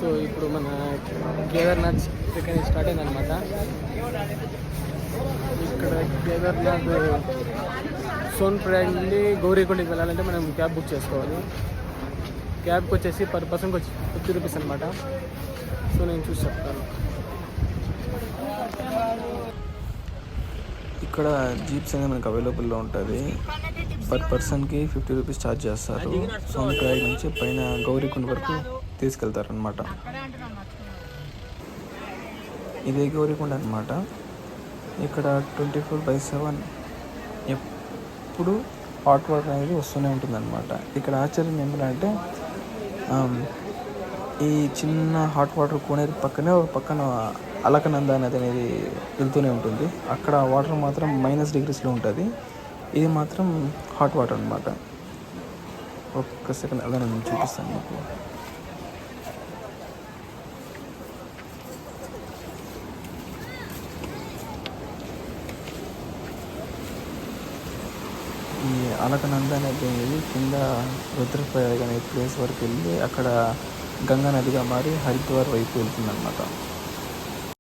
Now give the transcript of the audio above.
So ఇప్పుడు మన కేదార్నాథ్ ఇక్కడ స్టార్ట్ అయిందనమాట. ఇక్కడ కేదార్నాథ్ సోన్ప్రయాగ్ నుండి గౌరీకొండకి వెళ్ళాలంటే మనం క్యాబ్ బుక్ చేసుకోవాలి. క్యాబ్కి వచ్చేసి పర్ పర్సన్కి వచ్చి 50 రూపీస్ అనమాట. సో నేను చూసి చెప్తాను. ఇక్కడ జీప్స్ అనేది మనకు అవైలబుల్లో ఉంటుంది. పర్ పర్సన్కి 50 రూపీస్ ఛార్జ్ చేస్తారు. సోన్ప్రయాగ్ నుంచి పైన గౌరీకొండ వరకు తీసుకెళ్తారనమాట. ఇదే గౌరీకొండ అనమాట. ఇక్కడ 24/7 ఎప్పుడు హాట్ వాటర్ అనేది వస్తూనే ఉంటుందన్నమాట. ఇక్కడ ఆశ్చర్యం ఏమిటంటే ఈ చిన్న హాట్ వాటర్ కోనేరు పక్కనే ఒక పక్కన అలకనంద నది అనేది వెళ్తూనే ఉంటుంది. అక్కడ వాటర్ మాత్రం -డిగ్రీస్లో ఉంటుంది. ఇది మాత్రం హాట్ వాటర్ అనమాట. ఒక్క సెకండ్ అలా నేను చూపిస్తాను మీకు. ఈ అలకనంద నది అనేది కింద రుద్రప్రయాగ్ అనే ప్లేస్ వరకు వెళ్ళి అక్కడ గంగా నదిగా మారి హరిద్వార్ వైపు వెళ్తుందన్నమాట.